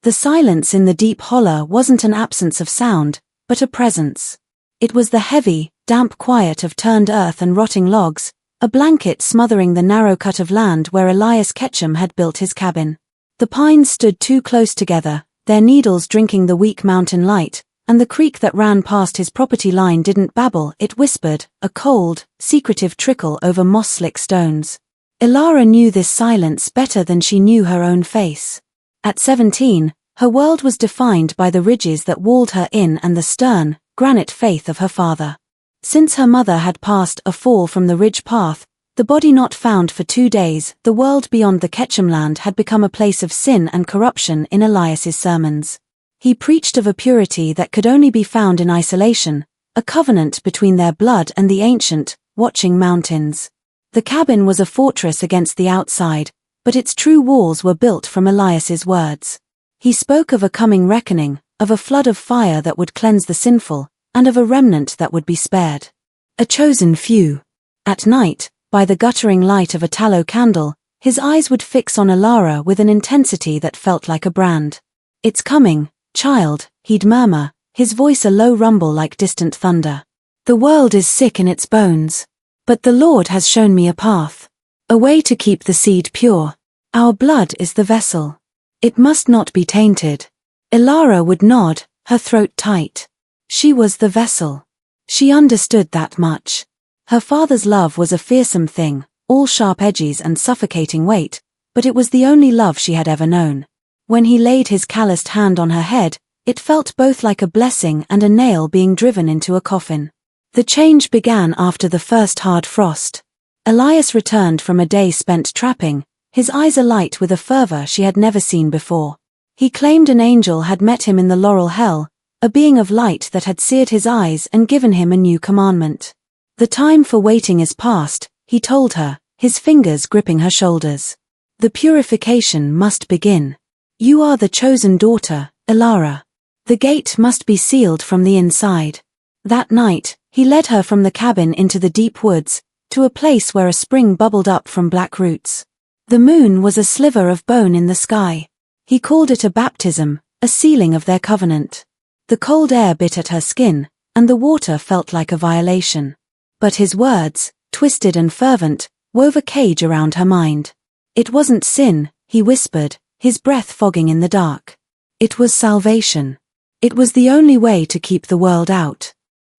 The silence in the deep hollow wasn't an absence of sound, but a presence. It was the heavy, damp quiet of turned earth and rotting logs, a blanket smothering the narrow cut of land where Elias Ketchum had built his cabin. The pines stood too close together, their needles drinking the weak mountain light, and the creek that ran past his property line didn't babble, it whispered, a cold, secretive trickle over moss-slick stones. Ilara knew this silence better than she knew her own face. At 17, her world was defined by the ridges that walled her in and the stern, granite faith of her father. Since her mother had passed a fall from the ridge path, the body not found for 2 days, the world beyond the Ketchumland had become a place of sin and corruption in Elias's sermons. He preached of a purity that could only be found in isolation, a covenant between their blood and the ancient, watching mountains. The cabin was a fortress against the outside, but its true walls were built from Elias's words. He spoke of a coming reckoning, of a flood of fire that would cleanse the sinful, and of a remnant that would be spared. A chosen few. At night, by the guttering light of a tallow candle, his eyes would fix on Ilara with an intensity that felt like a brand. "It's coming, child," he'd murmur, his voice a low rumble like distant thunder. "The world is sick in its bones. But the Lord has shown me a path. A way to keep the seed pure. Our blood is the vessel. It must not be tainted." Ilara would nod, her throat tight. She was the vessel. She understood that much. Her father's love was a fearsome thing, all sharp edges and suffocating weight, but it was the only love she had ever known. When he laid his calloused hand on her head, it felt both like a blessing and a nail being driven into a coffin. The change began after the first hard frost. Elias returned from a day spent trapping, his eyes alight with a fervor she had never seen before. He claimed an angel had met him in the laurel hell, a being of light that had seared his eyes and given him a new commandment. "The time for waiting is past," he told her, his fingers gripping her shoulders. "The purification must begin. You are the chosen daughter, Ilara. The gate must be sealed from the inside." That night, he led her from the cabin into the deep woods, to a place where a spring bubbled up from black roots. The moon was a sliver of bone in the sky. He called it a baptism, a sealing of their covenant. The cold air bit at her skin, and the water felt like a violation. But his words, twisted and fervent, wove a cage around her mind. It wasn't sin, he whispered, his breath fogging in the dark. It was salvation. It was the only way to keep the world out.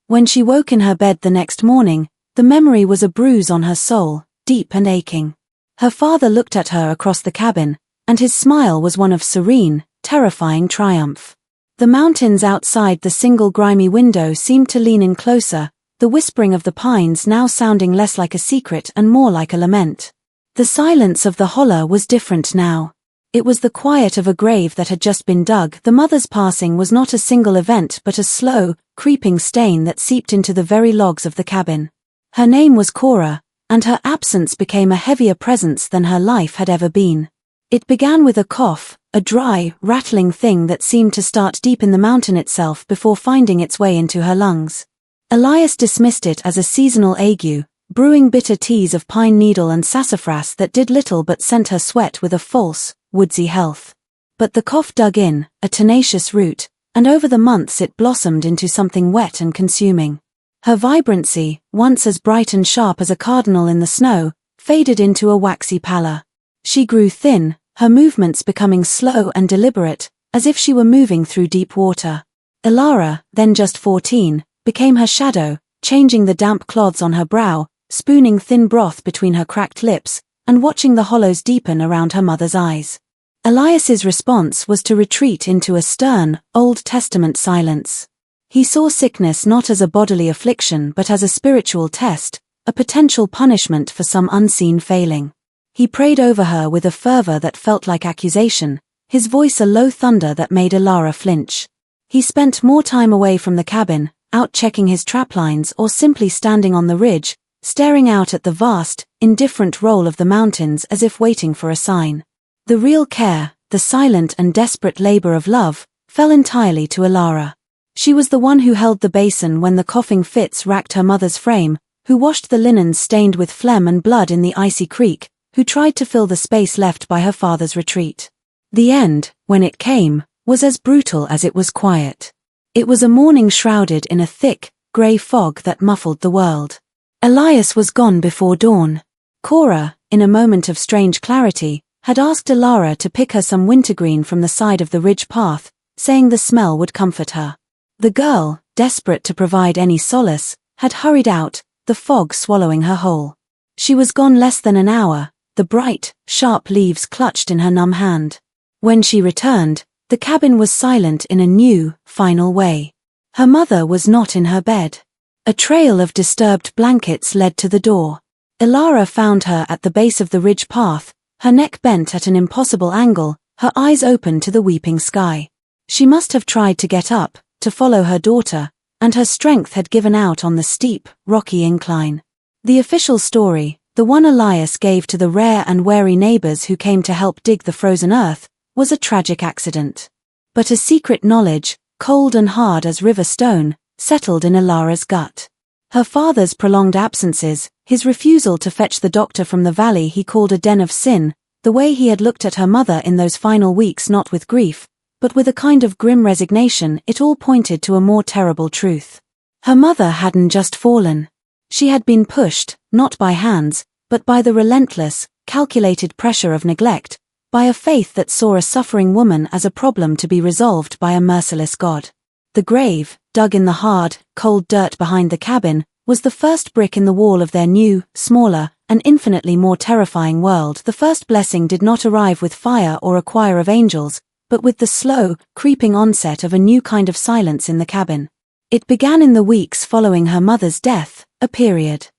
When she woke in her bed the next morning, the memory was a bruise on her soul, deep and aching. Her father looked at her across the cabin, and his smile was one of serene, terrifying triumph. The mountains outside the single grimy window seemed to lean in closer, the whispering of the pines now sounding less like a secret and more like a lament. The silence of the hollow was different now. It was the quiet of a grave that had just been dug. The mother's passing was not a single event but a slow, creeping stain that seeped into the very logs of the cabin. Her name was Cora, and her absence became a heavier presence than her life had ever been. It began with a cough, a dry, rattling thing that seemed to start deep in the mountain itself before finding its way into her lungs. Elias dismissed it as a seasonal ague, brewing bitter teas of pine needle and sassafras that did little but sent her sweat with a false, woodsy health. But the cough dug in, a tenacious root, and over the months it blossomed into something wet and consuming. Her vibrancy, once as bright and sharp as a cardinal in the snow, faded into a waxy pallor. She grew thin, her movements becoming slow and deliberate, as if she were moving through deep water. Ilara, then just 14, became her shadow, changing the damp cloths on her brow, spooning thin broth between her cracked lips, and watching the hollows deepen around her mother's eyes. Elias's response was to retreat into a stern, Old Testament silence. He saw sickness not as a bodily affliction but as a spiritual test, a potential punishment for some unseen failing. He prayed over her with a fervor that felt like accusation, his voice a low thunder that made Ilara flinch. He spent more time away from the cabin, out checking his traplines or simply standing on the ridge, staring out at the vast, indifferent roll of the mountains as if waiting for a sign. The real care, the silent and desperate labor of love, fell entirely to Ilara. She was the one who held the basin when the coughing fits racked her mother's frame, who washed the linens stained with phlegm and blood in the icy creek, who tried to fill the space left by her father's retreat. The end, when it came, was as brutal as it was quiet. It was a morning shrouded in a thick, grey fog that muffled the world. Elias was gone before dawn. Cora, in a moment of strange clarity, had asked Alara to pick her some wintergreen from the side of the ridge path, saying the smell would comfort her. The girl, desperate to provide any solace, had hurried out, the fog swallowing her whole. She was gone less than an hour, the bright, sharp leaves clutched in her numb hand. When she returned, the cabin was silent in a new, final way. Her mother was not in her bed. A trail of disturbed blankets led to the door. Alara found her at the base of the ridge path, her neck bent at an impossible angle, her eyes open to the weeping sky. She must have tried to get up, to follow her daughter, and her strength had given out on the steep, rocky incline. The official story, the one Elias gave to the rare and wary neighbors who came to help dig the frozen earth, was a tragic accident. But a secret knowledge, cold and hard as river stone, settled in Alara's gut. Her father's prolonged absences, his refusal to fetch the doctor from the valley he called a den of sin, the way he had looked at her mother in those final weeks not with grief, but with a kind of grim resignation, it all pointed to a more terrible truth. Her mother hadn't just fallen. She had been pushed, not by hands, but by the relentless, calculated pressure of neglect, by a faith that saw a suffering woman as a problem to be resolved by a merciless God. The grave, dug in the hard, cold dirt behind the cabin, was the first brick in the wall of their new, smaller, and infinitely more terrifying world. The first blessing did not arrive with fire or a choir of angels, but with the slow, creeping onset of a new kind of silence in the cabin. It began in the weeks following her mother's death, a period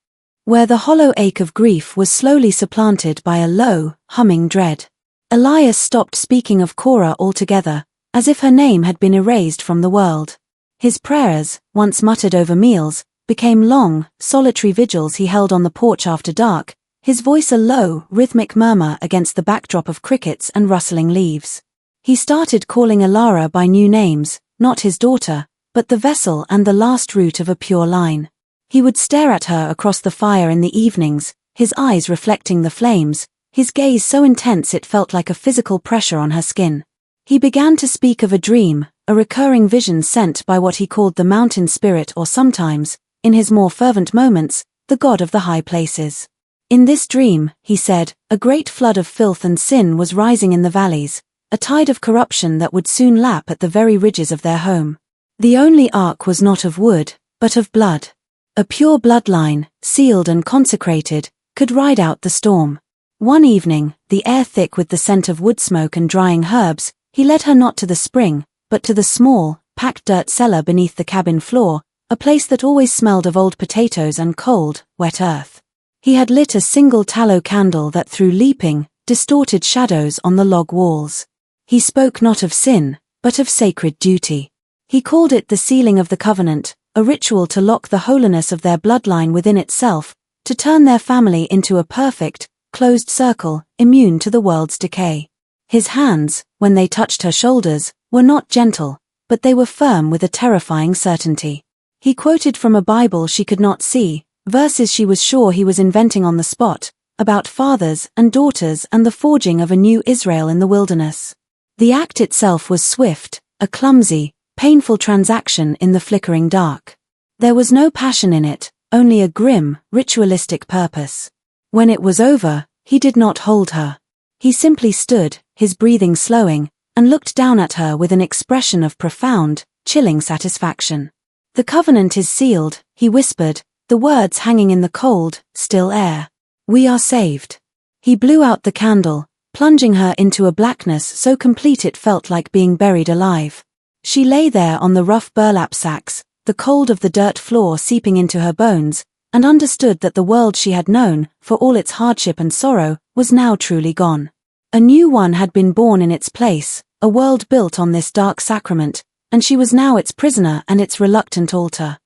where the hollow ache of grief was slowly supplanted by a low, humming dread. Elias stopped speaking of Cora altogether, as if her name had been erased from the world. His prayers, once muttered over meals, became long, solitary vigils he held on the porch after dark, his voice a low, rhythmic murmur against the backdrop of crickets and rustling leaves. He started calling Alara by new names, not his daughter, but the vessel and the last root of a pure line. He would stare at her across the fire in the evenings, his eyes reflecting the flames, his gaze so intense it felt like a physical pressure on her skin. He began to speak of a dream, a recurring vision sent by what he called the mountain spirit, or sometimes, in his more fervent moments, the god of the high places. In this dream, he said, a great flood of filth and sin was rising in the valleys, a tide of corruption that would soon lap at the very ridges of their home. The only ark was not of wood, but of blood. A pure bloodline, sealed and consecrated, could ride out the storm. One evening, the air thick with the scent of wood smoke and drying herbs, he led her not to the spring, but to the small, packed dirt cellar beneath the cabin floor, a place that always smelled of old potatoes and cold, wet earth. He had lit a single tallow candle that threw leaping, distorted shadows on the log walls. He spoke not of sin, but of sacred duty. He called it the sealing of the covenant, a ritual to lock the holiness of their bloodline within itself, to turn their family into a perfect, closed circle, immune to the world's decay. His hands, when they touched her shoulders, were not gentle, but they were firm with a terrifying certainty. He quoted from a Bible she could not see, verses she was sure he was inventing on the spot, about fathers and daughters and the forging of a new Israel in the wilderness. The act itself was swift, a clumsy, painful transaction in the flickering dark. There was no passion in it, only a grim, ritualistic purpose. When it was over, he did not hold her. He simply stood, his breathing slowing, and looked down at her with an expression of profound, chilling satisfaction. The covenant is sealed, he whispered, the words hanging in the cold, still air. We are saved. He blew out the candle, plunging her into a blackness so complete it felt like being buried alive. She lay there on the rough burlap sacks, the cold of the dirt floor seeping into her bones, and understood that the world she had known, for all its hardship and sorrow, was now truly gone. A new one had been born in its place, a world built on this dark sacrament, and she was now its prisoner and its reluctant altar.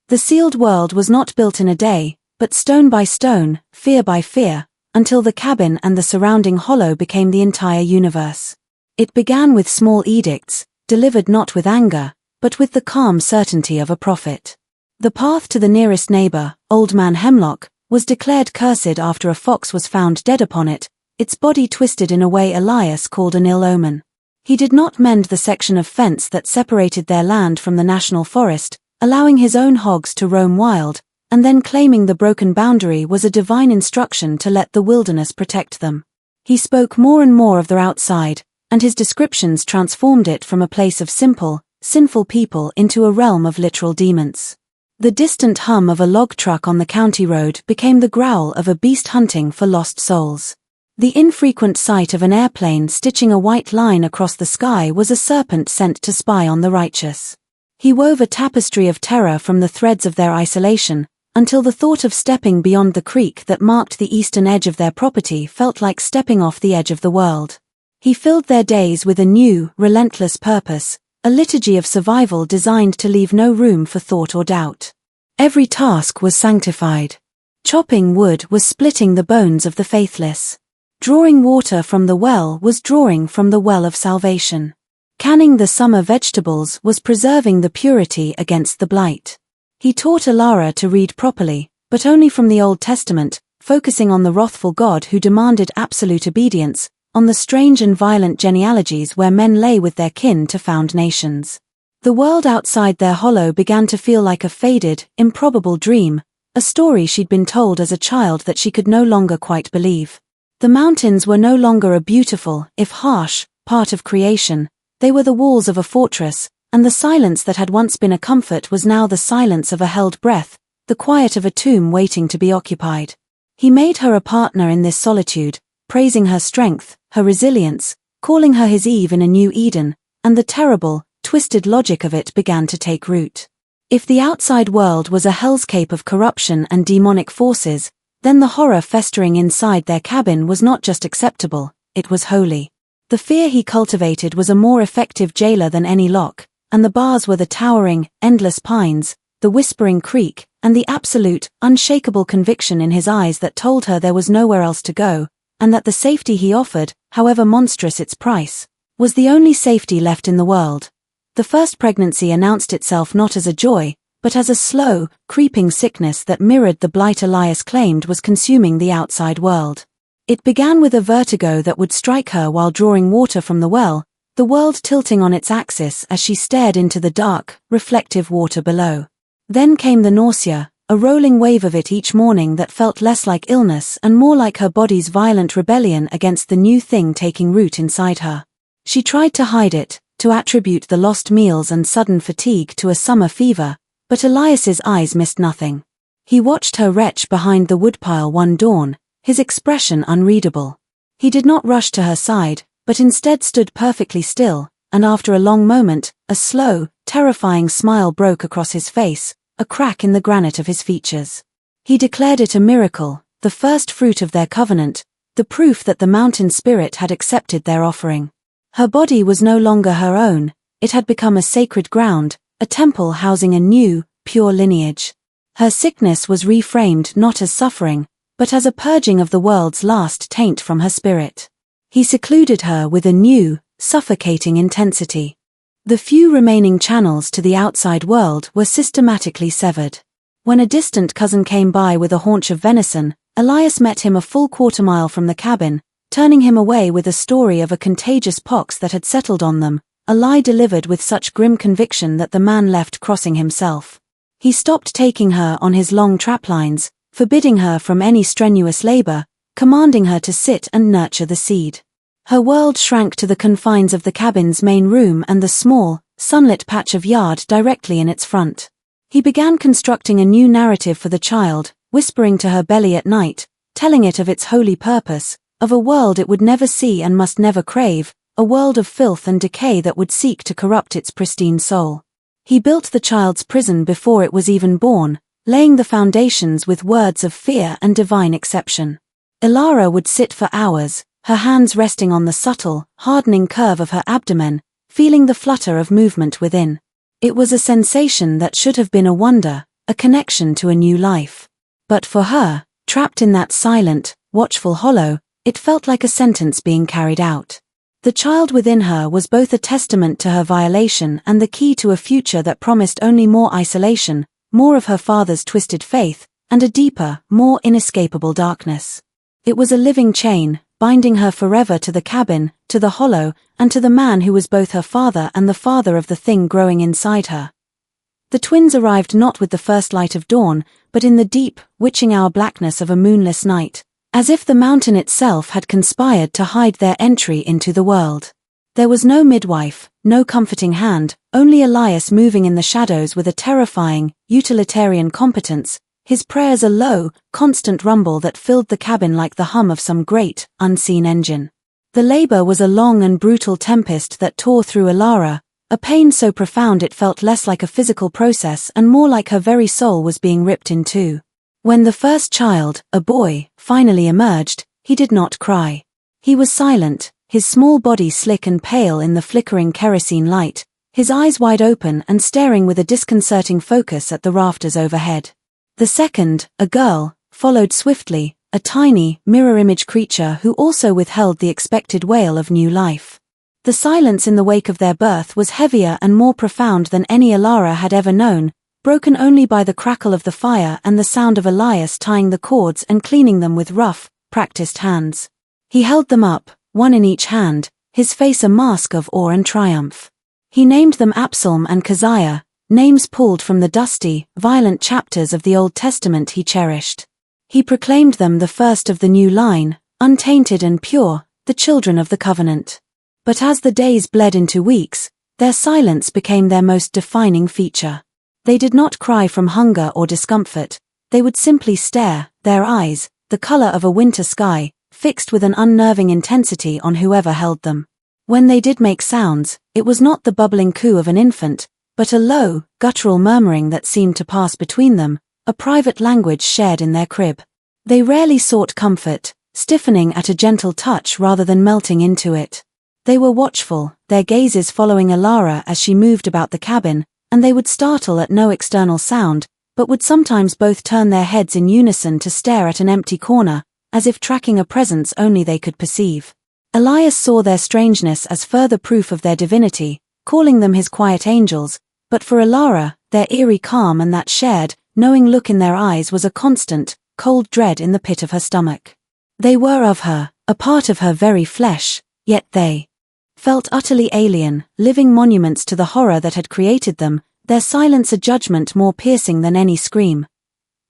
The sealed world was not built in a day, but stone by stone, fear by fear, until the cabin and the surrounding hollow became the entire universe. It began with small edicts, delivered not with anger, but with the calm certainty of a prophet. The path to the nearest neighbor, Old Man Hemlock, was declared cursed after a fox was found dead upon it, its body twisted in a way Elias called an ill omen. He did not mend the section of fence that separated their land from the national forest, allowing his own hogs to roam wild, and then claiming the broken boundary was a divine instruction to let the wilderness protect them. He spoke more and more of the outside, and his descriptions transformed it from a place of simple, sinful people into a realm of literal demons. The distant hum of a log truck on the county road became the growl of a beast hunting for lost souls. The infrequent sight of an airplane stitching a white line across the sky was a serpent sent to spy on the righteous. He wove a tapestry of terror from the threads of their isolation, until the thought of stepping beyond the creek that marked the eastern edge of their property felt like stepping off the edge of the world. He filled their days with a new, relentless purpose, a liturgy of survival designed to leave no room for thought or doubt. Every task was sanctified. Chopping wood was splitting the bones of the faithless. Drawing water from the well was drawing from the well of salvation. Canning the summer vegetables was preserving the purity against the blight. He taught Alara to read properly, but only from the Old Testament, focusing on the wrathful God who demanded absolute obedience, on the strange and violent genealogies where men lay with their kin to found nations. The world outside their hollow began to feel like a faded, improbable dream, a story she'd been told as a child that she could no longer quite believe. The mountains were no longer a beautiful, if harsh, part of creation, they were the walls of a fortress, and the silence that had once been a comfort was now the silence of a held breath, the quiet of a tomb waiting to be occupied. He made her a partner in this solitude, praising her strength, her resilience, calling her his Eve in a new Eden, and the terrible, twisted logic of it began to take root. If the outside world was a hellscape of corruption and demonic forces, then the horror festering inside their cabin was not just acceptable, it was holy. The fear he cultivated was a more effective jailer than any lock, and the bars were the towering, endless pines, the whispering creek, and the absolute, unshakable conviction in his eyes that told her there was nowhere else to go, and that the safety he offered, however monstrous its price, was the only safety left in the world. The first pregnancy announced itself not as a joy, but as a slow, creeping sickness that mirrored the blight Elias claimed was consuming the outside world. It began with a vertigo that would strike her while drawing water from the well, the world tilting on its axis as she stared into the dark, reflective water below. Then came the nausea, a rolling wave of it each morning that felt less like illness and more like her body's violent rebellion against the new thing taking root inside her. She tried to hide it, to attribute the lost meals and sudden fatigue to a summer fever, but Elias's eyes missed nothing. He watched her retch behind the woodpile one dawn, his expression unreadable. He did not rush to her side, but instead stood perfectly still, and after a long moment, a slow, terrifying smile broke across his face, a crack in the granite of his features. He declared it a miracle, the first fruit of their covenant, the proof that the mountain spirit had accepted their offering. Her body was no longer her own, it had become a sacred ground, a temple housing a new, pure lineage. Her sickness was reframed not as suffering, but as a purging of the world's last taint from her spirit. He secluded her with a new, suffocating intensity. The few remaining channels to the outside world were systematically severed. When a distant cousin came by with a haunch of venison, Elias met him a full quarter-mile from the cabin, turning him away with a story of a contagious pox that had settled on them, a lie delivered with such grim conviction that the man left crossing himself. He stopped taking her on his long traplines, forbidding her from any strenuous labor, commanding her to sit and nurture the seed. Her world shrank to the confines of the cabin's main room and the small, sunlit patch of yard directly in its front. He began constructing a new narrative for the child, whispering to her belly at night, telling it of its holy purpose, of a world it would never see and must never crave, a world of filth and decay that would seek to corrupt its pristine soul. He built the child's prison before it was even born, laying the foundations with words of fear and divine exception. Alara would sit for hours, her hands resting on the subtle, hardening curve of her abdomen, feeling the flutter of movement within. It was a sensation that should have been a wonder, a connection to a new life. But for her, trapped in that silent, watchful hollow, it felt like a sentence being carried out. The child within her was both a testament to her violation and the key to a future that promised only more isolation, more of her father's twisted faith, and a deeper, more inescapable darkness. It was a living chain, binding her forever to the cabin, to the hollow, and to the man who was both her father and the father of the thing growing inside her. The twins arrived not with the first light of dawn, but in the deep, witching-hour blackness of a moonless night, as if the mountain itself had conspired to hide their entry into the world. There was no midwife, no comforting hand, only Elias moving in the shadows with a terrifying, utilitarian competence, his prayers a low, constant rumble that filled the cabin like the hum of some great, unseen engine. The labor was a long and brutal tempest that tore through Alara, a pain so profound it felt less like a physical process and more like her very soul was being ripped in two. When the first child, a boy, finally emerged, he did not cry. He was silent, his small body slick and pale in the flickering kerosene light, his eyes wide open and staring with a disconcerting focus at the rafters overhead. The second, a girl, followed swiftly, a tiny, mirror-image creature who also withheld the expected wail of new life. The silence in the wake of their birth was heavier and more profound than any Alara had ever known, broken only by the crackle of the fire and the sound of Elias tying the cords and cleaning them with rough, practiced hands. He held them up, one in each hand, his face a mask of awe and triumph. He named them Absalom and Keziah, names pulled from the dusty, violent chapters of the Old Testament he cherished. He proclaimed them the first of the new line, untainted and pure, the children of the covenant. But as the days bled into weeks, their silence became their most defining feature. They did not cry from hunger or discomfort, they would simply stare, their eyes, the color of a winter sky, fixed with an unnerving intensity on whoever held them. When they did make sounds, it was not the bubbling coo of an infant, but a low, guttural murmuring that seemed to pass between them, a private language shared in their crib. They rarely sought comfort, stiffening at a gentle touch rather than melting into it. They were watchful, their gazes following Alara as she moved about the cabin, and they would startle at no external sound, but would sometimes both turn their heads in unison to stare at an empty corner, as if tracking a presence only they could perceive. Elias saw their strangeness as further proof of their divinity, calling them his quiet angels, but for Alara, their eerie calm and that shared, knowing look in their eyes was a constant, cold dread in the pit of her stomach. They were of her, a part of her very flesh, yet they felt utterly alien, living monuments to the horror that had created them, their silence a judgment more piercing than any scream.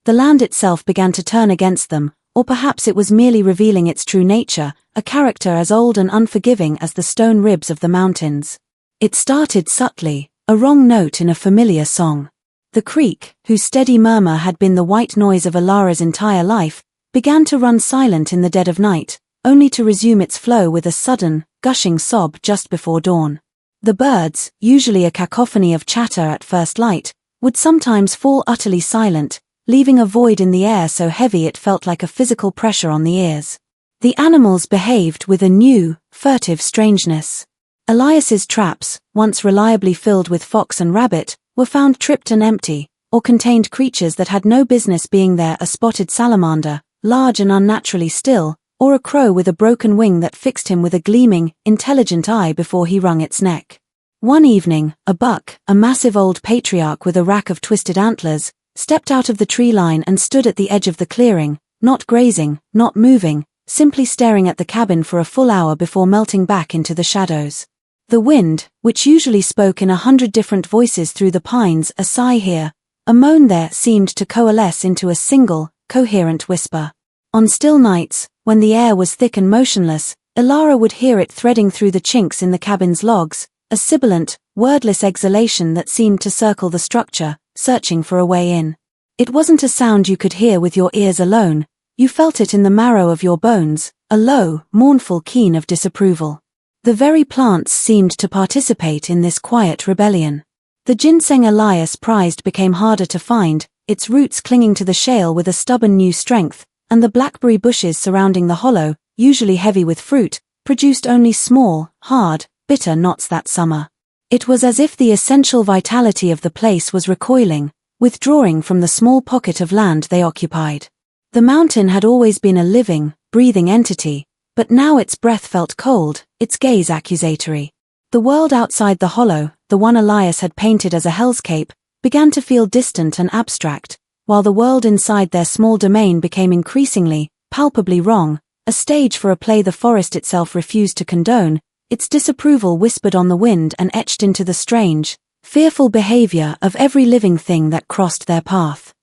The land itself began to turn against them, or perhaps it was merely revealing its true nature, a character as old and unforgiving as the stone ribs of the mountains. It started subtly, a wrong note in a familiar song. The creek, whose steady murmur had been the white noise of Alara's entire life, began to run silent in the dead of night, only to resume its flow with a sudden, gushing sob just before dawn. The birds, usually a cacophony of chatter at first light, would sometimes fall utterly silent, leaving a void in the air so heavy it felt like a physical pressure on the ears. The animals behaved with a new, furtive strangeness. Elias's traps, once reliably filled with fox and rabbit, were found tripped and empty, or contained creatures that had no business being there, a spotted salamander, large and unnaturally still, or a crow with a broken wing that fixed him with a gleaming, intelligent eye before he wrung its neck. One evening, a buck, a massive old patriarch with a rack of twisted antlers, stepped out of the tree line and stood at the edge of the clearing, not grazing, not moving, simply staring at the cabin for a full hour before melting back into the shadows. The wind, which usually spoke in 100 different voices through the pines, a sigh here, a moan there, seemed to coalesce into a single, coherent whisper. On still nights, when the air was thick and motionless, Alara would hear it threading through the chinks in the cabin's logs, a sibilant, wordless exhalation that seemed to circle the structure, searching for a way in. It wasn't a sound you could hear with your ears alone, you felt it in the marrow of your bones, a low, mournful keen of disapproval. The very plants seemed to participate in this quiet rebellion. The ginseng Elias prized became harder to find, its roots clinging to the shale with a stubborn new strength, and the blackberry bushes surrounding the hollow, usually heavy with fruit, produced only small, hard, bitter knots that summer. It was as if the essential vitality of the place was recoiling, withdrawing from the small pocket of land they occupied. The mountain had always been a living, breathing entity, but now its breath felt cold, its gaze accusatory. The world outside the hollow, the one Elias had painted as a hellscape, began to feel distant and abstract, while the world inside their small domain became increasingly, palpably wrong, a stage for a play the forest itself refused to condone, its disapproval whispered on the wind and etched into the strange, fearful behavior of every living thing that crossed their path.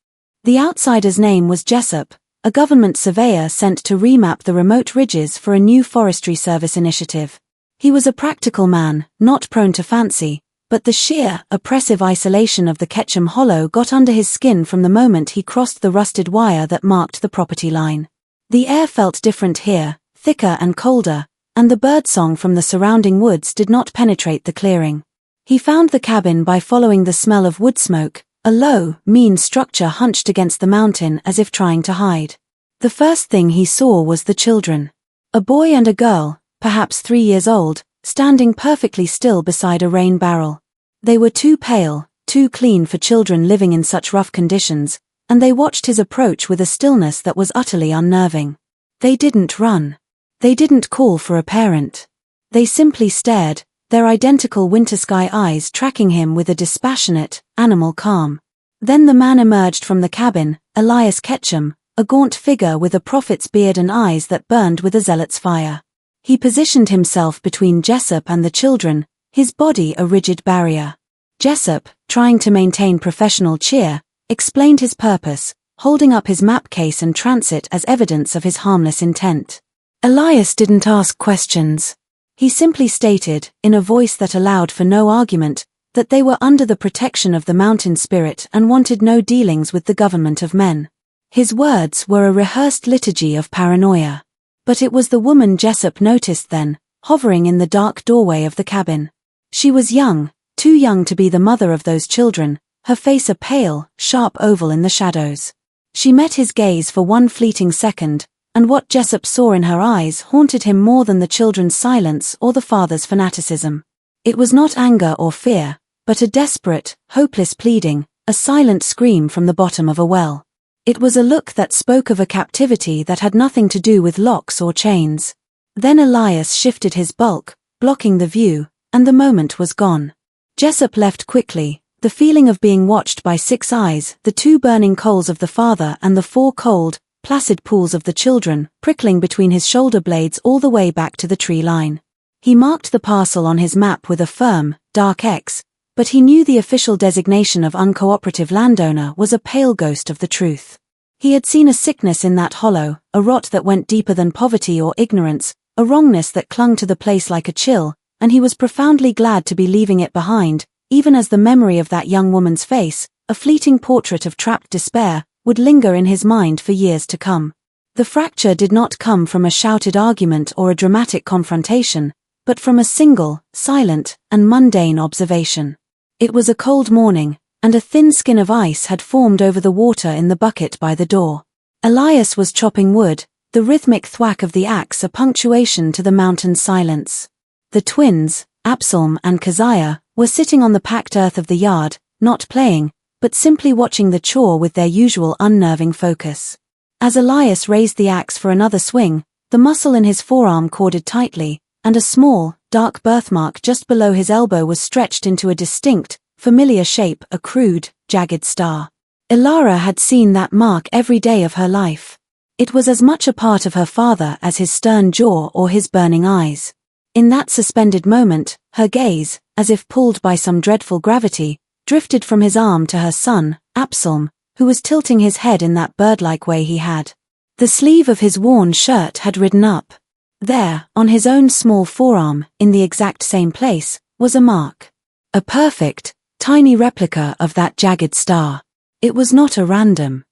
The outsider's name was Jessup, a government surveyor sent to remap the remote ridges for a new Forestry Service initiative. He was a practical man, not prone to fancy, but the sheer, oppressive isolation of the Ketchum Hollow got under his skin from the moment he crossed the rusted wire that marked the property line. The air felt different here, thicker and colder, and the birdsong from the surrounding woods did not penetrate the clearing. He found the cabin by following the smell of wood smoke, a low, mean structure hunched against the mountain as if trying to hide. The first thing he saw was the children. A boy and a girl, perhaps 3 years old, standing perfectly still beside a rain barrel. They were too pale, too clean for children living in such rough conditions, and they watched his approach with a stillness that was utterly unnerving. They didn't run. They didn't call for a parent. They simply stared, their identical winter sky eyes tracking him with a dispassionate, animal calm. Then the man emerged from the cabin, Elias Ketchum, a gaunt figure with a prophet's beard and eyes that burned with a zealot's fire. He positioned himself between Jessup and the children, his body a rigid barrier. Jessup, trying to maintain professional cheer, explained his purpose, holding up his map case and transit as evidence of his harmless intent. Elias didn't ask questions. He simply stated, in a voice that allowed for no argument, that they were under the protection of the mountain spirit and wanted no dealings with the government of men. His words were a rehearsed liturgy of paranoia. But it was the woman Jessup noticed then, hovering in the dark doorway of the cabin. She was young, too young to be the mother of those children, her face a pale, sharp oval in the shadows. She met his gaze for one fleeting second, and what Jessup saw in her eyes haunted him more than the children's silence or the father's fanaticism. It was not anger or fear, but a desperate, hopeless pleading, a silent scream from the bottom of a well. It was a look that spoke of a captivity that had nothing to do with locks or chains. Then Elias shifted his bulk, blocking the view, and the moment was gone. Jessup left quickly, the feeling of being watched by 6 eyes, the 2 burning coals of the father and the 4 cold, placid pools of the children, prickling between his shoulder blades all the way back to the tree line. He marked the parcel on his map with a firm, dark X, but he knew the official designation of uncooperative landowner was a pale ghost of the truth. He had seen a sickness in that hollow, a rot that went deeper than poverty or ignorance, a wrongness that clung to the place like a chill, and he was profoundly glad to be leaving it behind, even as the memory of that young woman's face, a fleeting portrait of trapped despair, would linger in his mind for years to come. The fracture did not come from a shouted argument or a dramatic confrontation, but from a single, silent, and mundane observation. It was a cold morning, and a thin skin of ice had formed over the water in the bucket by the door. Elias was chopping wood, the rhythmic thwack of the axe a punctuation to the mountain's silence. The twins, Absalom and Keziah, were sitting on the packed earth of the yard, not playing, but simply watching the chore with their usual unnerving focus. As Elias raised the axe for another swing, the muscle in his forearm corded tightly, and a small, dark birthmark just below his elbow was stretched into a distinct, familiar shape, a crude, jagged star. Ilara had seen that mark every day of her life. It was as much a part of her father as his stern jaw or his burning eyes. In that suspended moment, her gaze, as if pulled by some dreadful gravity, drifted from his arm to her son, Absalom, who was tilting his head in that bird-like way he had. The sleeve of his worn shirt had ridden up. There, on his own small forearm, in the exact same place, was a mark. A perfect, tiny replica of that jagged star. It was not a random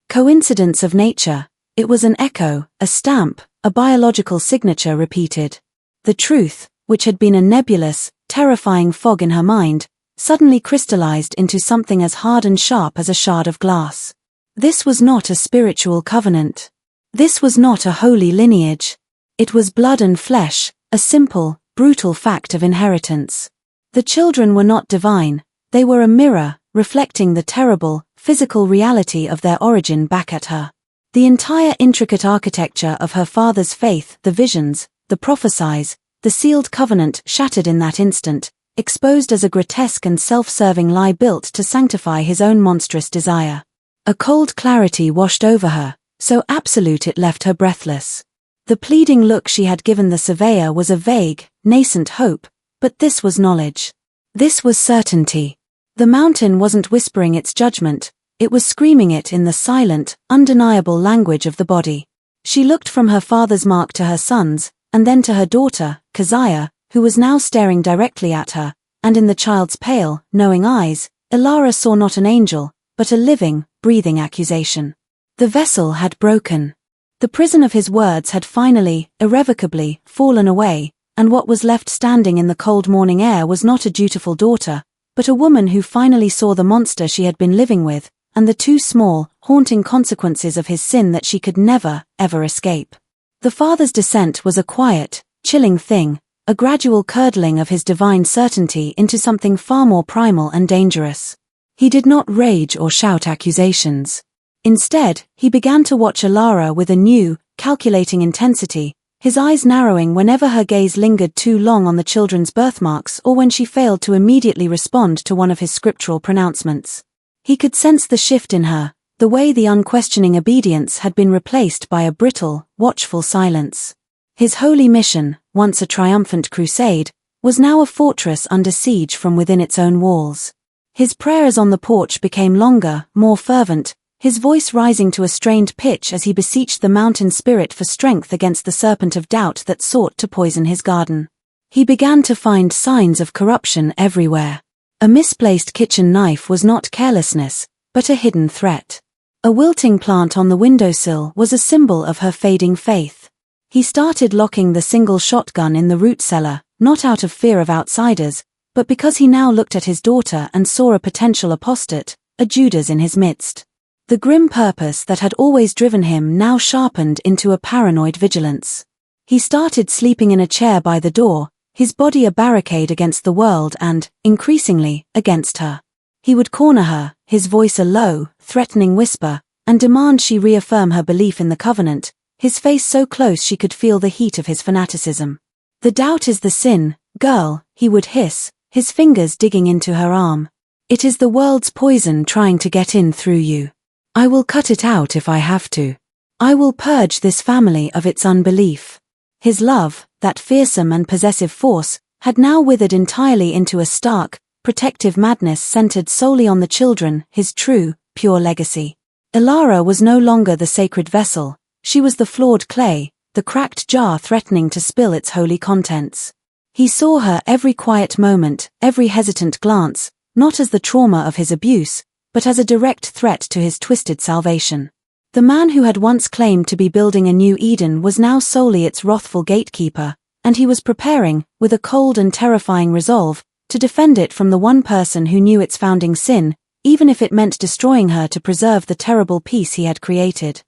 coincidence of nature. It was an echo, a stamp, a biological signature repeated. The truth, which had been a nebulous, terrifying fog in her mind, suddenly crystallized into something as hard and sharp as a shard of glass. This was not a spiritual covenant. This was not a holy lineage. It was blood and flesh, a simple, brutal fact of inheritance. The children were not divine, they were a mirror, reflecting the terrible, physical reality of their origin back at her. The entire intricate architecture of her father's faith, the visions, the prophecies, the sealed covenant shattered in that instant, exposed as a grotesque and self-serving lie built to sanctify his own monstrous desire. A cold clarity washed over her, so absolute it left her breathless. The pleading look she had given the surveyor was a vague, nascent hope, but this was knowledge. This was certainty. The mountain wasn't whispering its judgment, it was screaming it in the silent, undeniable language of the body. She looked from her father's mark to her son's, and then to her daughter, Keziah, who was now staring directly at her, and in the child's pale, knowing eyes, Ilara saw not an angel, but a living, breathing accusation. The vessel had broken. The prison of his words had finally, irrevocably, fallen away, and what was left standing in the cold morning air was not a dutiful daughter, but a woman who finally saw the monster she had been living with, and the too small, haunting consequences of his sin that she could never, ever escape. The father's descent was a quiet, chilling thing, a gradual curdling of his divine certainty into something far more primal and dangerous. He did not rage or shout accusations. Instead, he began to watch Ilara with a new, calculating intensity, his eyes narrowing whenever her gaze lingered too long on the children's birthmarks or when she failed to immediately respond to one of his scriptural pronouncements. He could sense the shift in her, the way the unquestioning obedience had been replaced by a brittle, watchful silence. His holy mission, once a triumphant crusade, was now a fortress under siege from within its own walls. His prayers on the porch became longer, more fervent, his voice rising to a strained pitch as he beseeched the mountain spirit for strength against the serpent of doubt that sought to poison his garden. He began to find signs of corruption everywhere. A misplaced kitchen knife was not carelessness, but a hidden threat. A wilting plant on the windowsill was a symbol of her fading faith. He started locking the single shotgun in the root cellar, not out of fear of outsiders, but because he now looked at his daughter and saw a potential apostate, a Judas in his midst. The grim purpose that had always driven him now sharpened into a paranoid vigilance. He started sleeping in a chair by the door, his body a barricade against the world and, increasingly, against her. He would corner her, his voice a low, threatening whisper, and demand she reaffirm her belief in the covenant, his face so close she could feel the heat of his fanaticism. "The doubt is the sin, girl," he would hiss, his fingers digging into her arm. "It is the world's poison trying to get in through you. I will cut it out if I have to. I will purge this family of its unbelief." His love, that fearsome and possessive force, had now withered entirely into a stark, protective madness centered solely on the children, his true, pure legacy. Ilara was no longer the sacred vessel, she was the flawed clay, the cracked jar threatening to spill its holy contents. He saw her every quiet moment, every hesitant glance, not as the trauma of his abuse, but as a direct threat to his twisted salvation. The man who had once claimed to be building a new Eden was now solely its wrathful gatekeeper, and he was preparing, with a cold and terrifying resolve, to defend it from the one person who knew its founding sin, even if it meant destroying her to preserve the terrible peace he had created.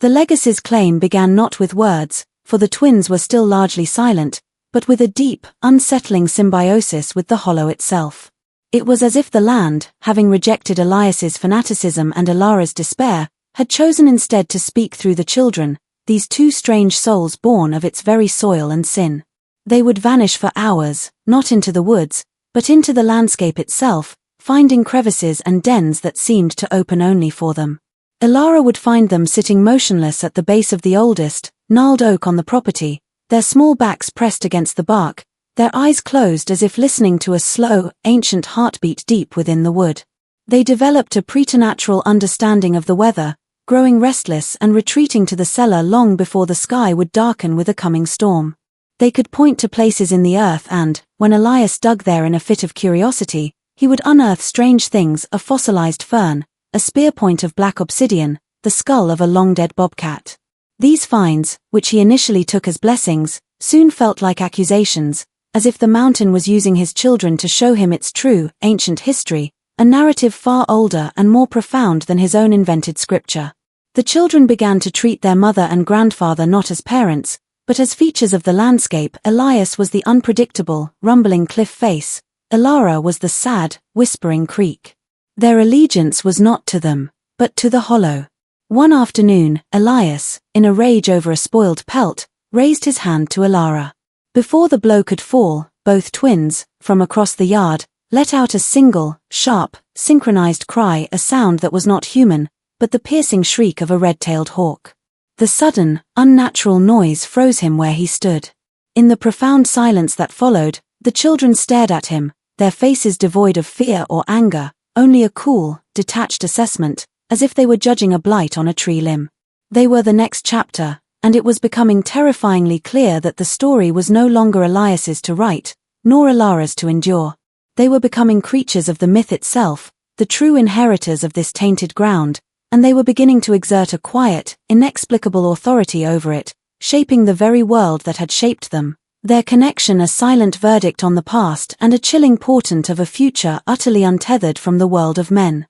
The legacy's claim began not with words, for the twins were still largely silent, but with a deep, unsettling symbiosis with the hollow itself. It was as if the land, having rejected Elias's fanaticism and Ilara's despair, had chosen instead to speak through the children, these two strange souls born of its very soil and sin. They would vanish for hours, not into the woods, but into the landscape itself, finding crevices and dens that seemed to open only for them. Ilara would find them sitting motionless at the base of the oldest, gnarled oak on the property, their small backs pressed against the bark, their eyes closed as if listening to a slow, ancient heartbeat deep within the wood. They developed a preternatural understanding of the weather, growing restless and retreating to the cellar long before the sky would darken with a coming storm. They could point to places in the earth and, when Elias dug there in a fit of curiosity, he would unearth strange things, a fossilized fern, a spear point of black obsidian, the skull of a long-dead bobcat. These finds, which he initially took as blessings, soon felt like accusations, as if the mountain was using his children to show him its true, ancient history, a narrative far older and more profound than his own invented scripture. The children began to treat their mother and grandfather not as parents, but as features of the landscape. Elias was the unpredictable, rumbling cliff face, Ilara was the sad, whispering creek. Their allegiance was not to them, but to the hollow. One afternoon, Elias, in a rage over a spoiled pelt, raised his hand to Ilara. Before the blow could fall, both twins, from across the yard, let out a single, sharp, synchronized cry, a sound that was not human, but the piercing shriek of a red-tailed hawk. The sudden, unnatural noise froze him where he stood. In the profound silence that followed, the children stared at him, their faces devoid of fear or anger, only a cool, detached assessment, as if they were judging a blight on a tree limb. They were the next chapter, and it was becoming terrifyingly clear that the story was no longer Elias's to write, nor Alara's to endure. They were becoming creatures of the myth itself, the true inheritors of this tainted ground, and they were beginning to exert a quiet, inexplicable authority over it, shaping the very world that had shaped them, their connection a silent verdict on the past and a chilling portent of a future utterly untethered from the world of men.